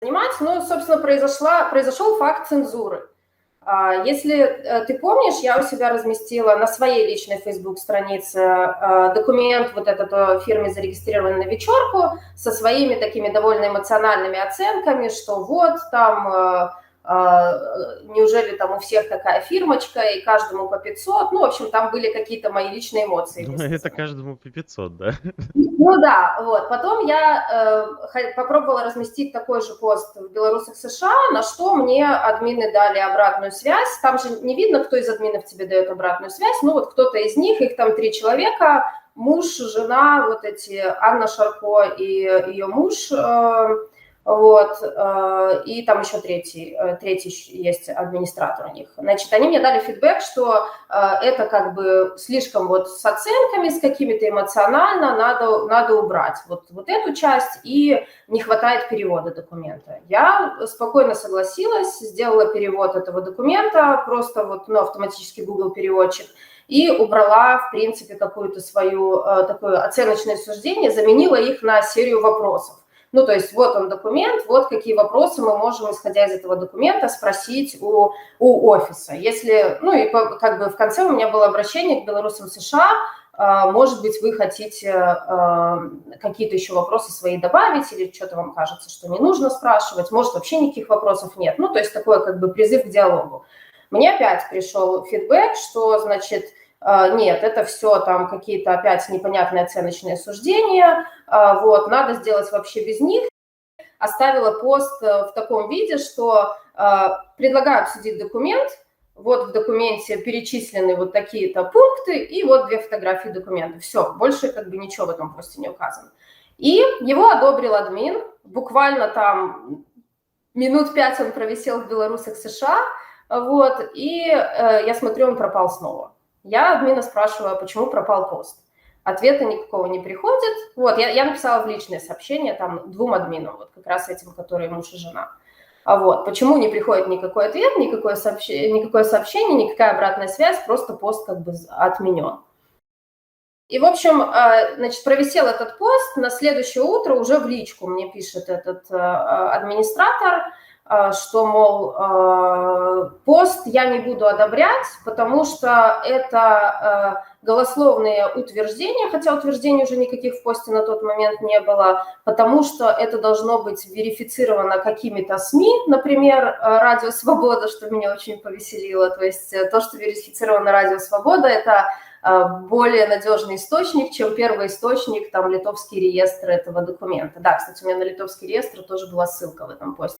занимать. Ну, собственно, произошел факт цензуры. Если ты помнишь, я у себя разместила на своей личной Facebook-странице документ вот этот фирме, зарегистрированный на вечерку, со своими такими довольно эмоциональными оценками, что вот там неужели там у всех такая фирмочка, и каждому по 500. Ну, в общем, там были какие-то мои личные эмоции Ну, это высказаны. каждому по 500, да? Ну да, вот. Потом я попробовала разместить такой же пост в белорусах США, на что мне админы дали обратную связь. Там же не видно, кто из админов тебе дает обратную связь. Ну вот кто-то из них, их там 3 человека, муж, жена, вот эти Анна Шарко и ее муж, вот, и там еще третий есть администратор у них. Значит, они мне дали фидбэк, что это как бы слишком вот с оценками, с какими-то эмоционально, надо убрать вот эту часть, и не хватает перевода документа. Я спокойно согласилась, сделала перевод этого документа, просто вот, автоматический Google переводчик, и убрала, в принципе, какую-то свою такое оценочное суждение, заменила их на серию вопросов. Ну, то есть вот он документ, вот какие вопросы мы можем, исходя из этого документа, спросить у офиса. Если, ну, и как бы в конце у меня было обращение к белорусам США, может быть, вы хотите какие-то еще вопросы свои добавить, или что-то вам кажется, что не нужно спрашивать, может, вообще никаких вопросов нет. Ну, то есть такой как бы призыв к диалогу. Мне опять пришел фидбэк, что, значит, нет, это все там какие-то опять непонятные оценочные суждения, вот, надо сделать вообще без них. Оставила пост в таком виде, что предлагаю обсудить документ, вот в документе перечислены вот такие-то пункты, и вот 2 фотографии документа. Все, больше как бы ничего в этом посте не указано. И его одобрил админ, буквально там минут 5 он провисел в белорусах США, вот, и я смотрю, он пропал снова. Я админа спрашиваю, почему пропал пост. Ответа никакого не приходит. Вот, я написала в личное сообщение там 2 админам, вот как раз этим, которые муж и жена. Вот, почему не приходит никакой ответ, никакое сообщение, никакая обратная связь, просто пост как бы отменен. И, в общем, значит, провисел этот пост, на следующее утро уже в личку мне пишет этот администратор, что, мол, пост я не буду одобрять, потому что это голословные утверждения, хотя утверждений уже никаких в посте на тот момент не было, потому что это должно быть верифицировано какими-то СМИ, например, Радио Свобода, что меня очень повеселило. То есть то, что верифицировано Радио Свобода, это более надежный источник, чем первый источник, там, литовский реестр этого документа. Да, кстати, у меня на литовский реестр тоже была ссылка в этом посте.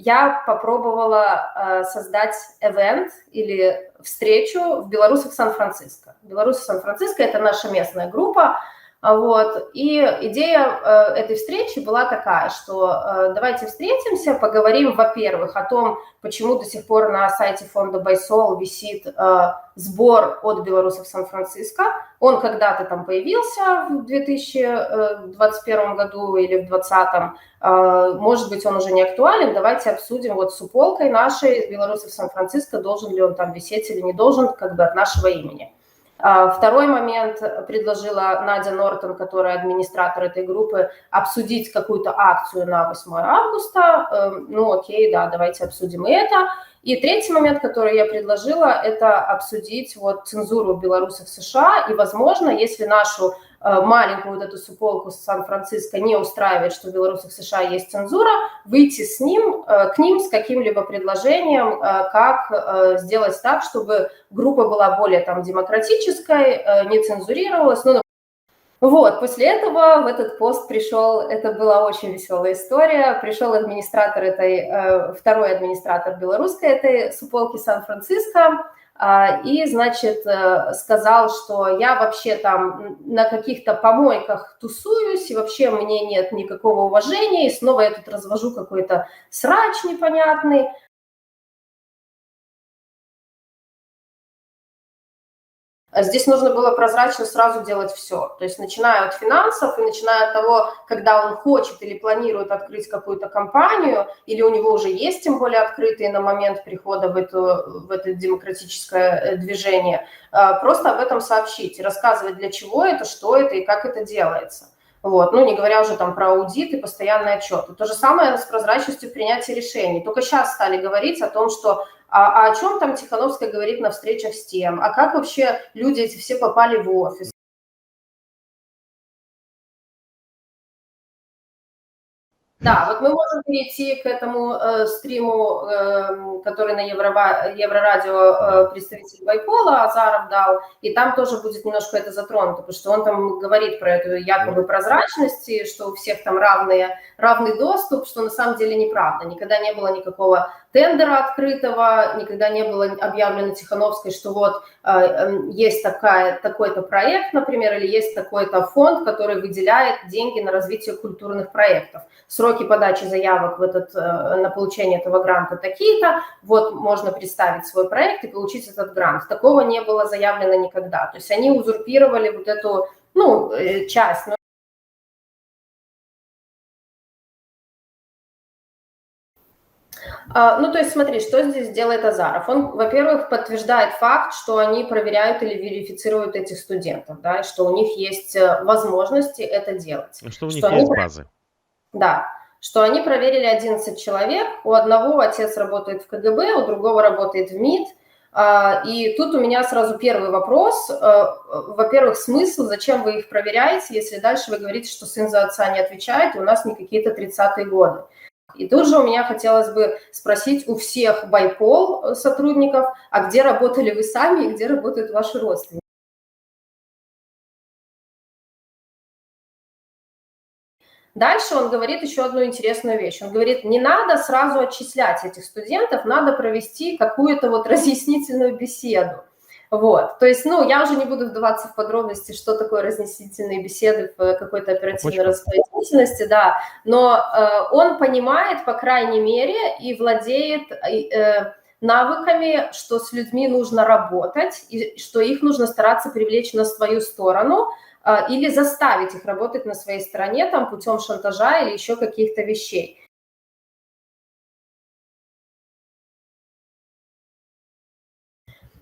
Я попробовала создать event или встречу в белорусах Сан-Франциско. Белорусы Сан-Франциско – это наша местная группа. Вот. И идея этой встречи была такая, что давайте встретимся, поговорим, во-первых, о том, почему до сих пор на сайте фонда Байсол висит сбор от белорусов Сан-Франциско. Он когда-то там появился в 2021 году или в 2020. Может быть, он уже не актуален. Давайте обсудим вот с уполкой нашей белорусов Сан-Франциско, должен ли он там висеть или не должен, как бы от нашего имени. Второй момент предложила Надя Нортон, которая администратор этой группы, обсудить какую-то акцию на 8 августа. Ну, окей, да, давайте обсудим и это. И третий момент, который я предложила, это обсудить вот цензуру в белорусах США. И, возможно, если нашу маленькую вот эту суполку с Сан-Франциско не устраивает, что в белорусах США есть цензура, выйти к ним с каким-либо предложением, как сделать так, чтобы группа была более там демократической, не цензурировалась. Ну, вот, после этого в этот пост пришел, это была очень веселая история, пришел администратор второй администратор белорусской этой суполки Сан-Франциско, и, значит, сказал, что я вообще там на каких-то помойках тусуюсь, и вообще мне нет никакого уважения, и снова я тут развожу какой-то срач непонятный. Здесь нужно было прозрачно сразу делать все. То есть начиная от финансов и начиная от того, когда он хочет или планирует открыть какую-то компанию, или у него уже есть, тем более, открытые на момент прихода в это демократическое движение, просто об этом сообщить, рассказывать, для чего это, что это и как это делается. Вот. Ну, не говоря уже там про аудит и постоянные отчеты. То же самое с прозрачностью принятия решений. Только сейчас стали говорить о том, что о чем там Тихановская говорит на встречах с тем, а как вообще люди эти все попали в офис. Да, вот мы можем перейти к этому стриму, который на Еврорадио представитель Байпола Азаров дал, и там тоже будет немножко это затронуто, потому что он там говорит про эту якобы прозрачность, и что у всех там равный доступ, что на самом деле неправда. Никогда не было никакого тендера открытого, никогда не было объявлено Тихановской, что вот есть такой-то проект, например, или есть такой-то фонд, который выделяет деньги на развитие культурных проектов. Сроки подачи заявок на получение этого гранта такие-то, вот можно представить свой проект и получить этот грант. Такого не было заявлено никогда. То есть они узурпировали вот эту, часть. То есть смотри, что здесь делает Азаров? Он, во-первых, подтверждает факт, что они проверяют или верифицируют этих студентов, да, что у них есть возможности это делать. Что у них есть базы. Да, что они проверили 11 человек, у одного отец работает в КГБ, у другого работает в МИД, и тут у меня сразу первый вопрос. Во-первых, смысл, зачем вы их проверяете, если дальше вы говорите, что сын за отца не отвечает, и у нас не какие-то 30-е годы. И тут же у меня хотелось бы спросить у всех Байпол сотрудников, а где работали вы сами и где работают ваши родственники? Дальше он говорит еще одну интересную вещь. Он говорит, не надо сразу отчислять этих студентов, надо провести какую-то вот разъяснительную беседу. Вот, то есть, я уже не буду вдаваться в подробности, что такое разъяснительные беседы в какой-то оперативно-розыскной деятельности, да, но он понимает, по крайней мере, и владеет навыками, что с людьми нужно работать, и что их нужно стараться привлечь на свою сторону, или заставить их работать на своей стороне там, путем шантажа или еще каких-то вещей.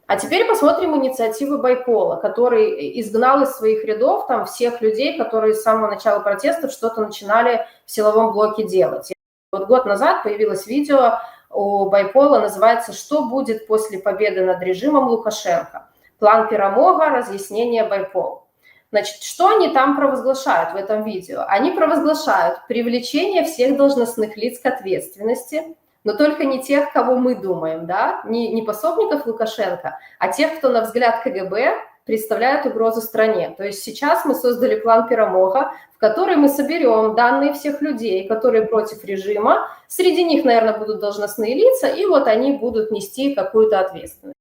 А теперь посмотрим инициативы Байпола, который изгнал из своих рядов там всех людей, которые с самого начала протестов что-то начинали в силовом блоке делать. Вот год назад появилось видео у Байпола, называется «Что будет после победы над режимом Лукашенко? План Перемога, разъяснение Байпола». Значит, что они там провозглашают в этом видео? Они провозглашают привлечение всех должностных лиц к ответственности, но только не тех, кого мы думаем, да, не пособников Лукашенко, а тех, кто, на взгляд КГБ, представляет угрозу стране. То есть сейчас мы создали план Перемога, в который мы соберем данные всех людей, которые против режима, среди них, наверное, будут должностные лица, и вот они будут нести какую-то ответственность.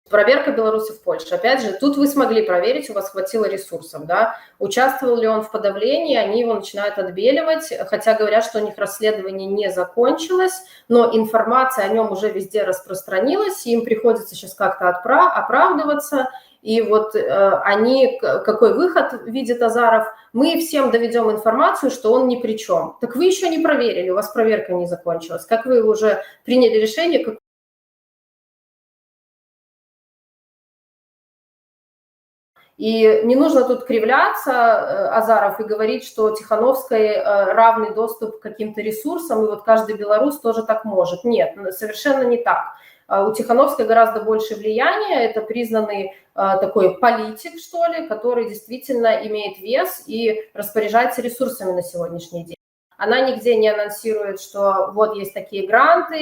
Проверка белорусов в Польше. Опять же, тут вы смогли проверить, у вас хватило ресурсов, да. Участвовал ли он в подавлении, они его начинают отбеливать, хотя говорят, что у них расследование не закончилось, но информация о нем уже везде распространилась, и им приходится сейчас как-то оправдываться. И вот какой выход видит Азаров? Мы всем доведем информацию, что он ни при чем. Так вы еще не проверили, у вас проверка не закончилась. Как вы уже приняли решение, И не нужно тут кривляться, Азаров, и говорить, что Тихановской равный доступ к каким-то ресурсам, и вот каждый белорус тоже так может. Нет, совершенно не так. У Тихановской гораздо больше влияния, это признанный такой политик, что ли, который действительно имеет вес и распоряжается ресурсами на сегодняшний день. Она нигде не анонсирует, что вот есть такие гранты,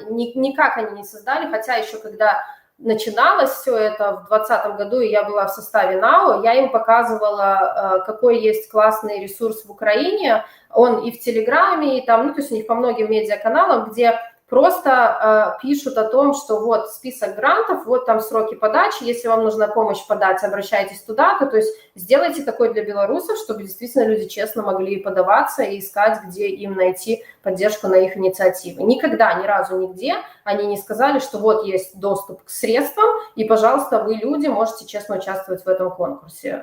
никак они не создали, хотя еще когда начиналось все это в 2020 году, и я была в составе НАО, я им показывала, какой есть классный ресурс в Украине, он и в Телеграме, и там, то есть у них по многим медиаканалам, где просто пишут о том, что вот список грантов, вот там сроки подачи, если вам нужна помощь подать, обращайтесь туда-то, то есть сделайте такое для белорусов, чтобы действительно люди честно могли подаваться и искать, где им найти поддержку на их инициативы. Никогда, ни разу, нигде они не сказали, что вот есть доступ к средствам, и, пожалуйста, вы, люди, можете честно участвовать в этом конкурсе.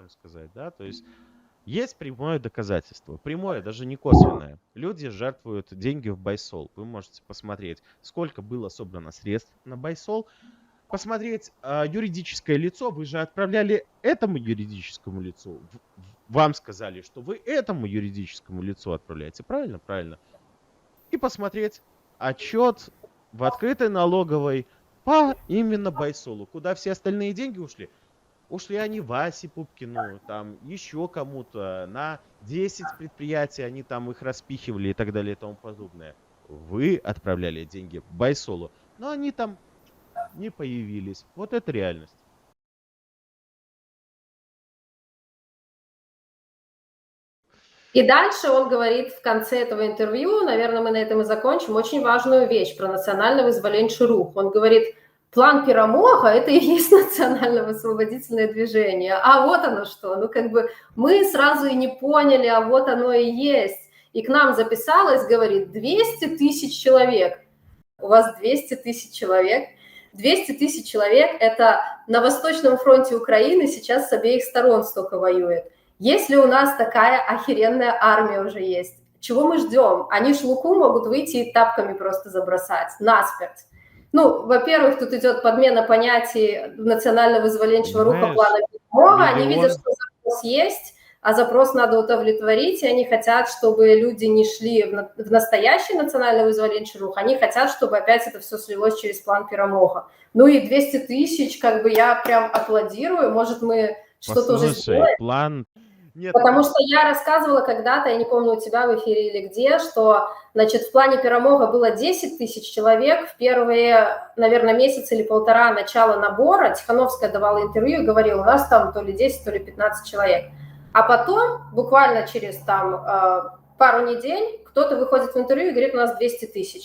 Сказать, да, то есть есть прямое доказательство, прямое, даже не косвенное. Люди жертвуют деньги в Байсол. Вы можете посмотреть, сколько было собрано средств на Байсол. Посмотреть юридическое лицо. Вы же отправляли этому юридическому лицу. Вам сказали, что вы этому юридическому лицу отправляете. Правильно? Правильно. И посмотреть отчет в открытой налоговой по именно Байсолу. Куда все остальные деньги ушли? Ушли они Васе Пупкину, там еще кому-то, на 10 предприятий они там их распихивали и так далее и тому подобное. Вы отправляли деньги Байсолу, но они там не появились. Вот это реальность. И дальше он говорит в конце этого интервью, наверное, мы на этом и закончим, очень важную вещь про национально-вызволенчий рух. Он говорит, план Перамога – это и есть национально-высвободительное движение. А вот оно что. Ну, как бы мы сразу и не поняли, а вот оно и есть. И к нам записалось, говорит, 200 тысяч человек. У вас 200 тысяч человек. 200 тысяч человек – это на Восточном фронте Украины сейчас с обеих сторон столько воюет. Если у нас такая охеренная армия уже есть, чего мы ждем? Они ж Луку могут выйти и тапками просто забросать, насперть. Ну, во-первых, тут идет подмена понятий национально-вызволенчего руха плана Перамога. Они видят, что запрос есть, а запрос надо удовлетворить, и они хотят, чтобы люди не шли в настоящий национально-вызволенчий рух, они хотят, чтобы опять это все слилось через план Перамога. Ну и 200 тысяч, как бы я прям аплодирую, может мы что-то уже сделаем. План... Нет. Потому что я рассказывала когда-то, я не помню, у тебя в эфире или где, что, значит, в плане Перамога было 10 тысяч человек. В первые, наверное, месяц или полтора начала набора Тихановская давала интервью и говорила, у нас там то ли 10, то ли 15 человек. А потом, буквально через там пару недель, кто-то выходит в интервью и говорит, у нас 200 тысяч.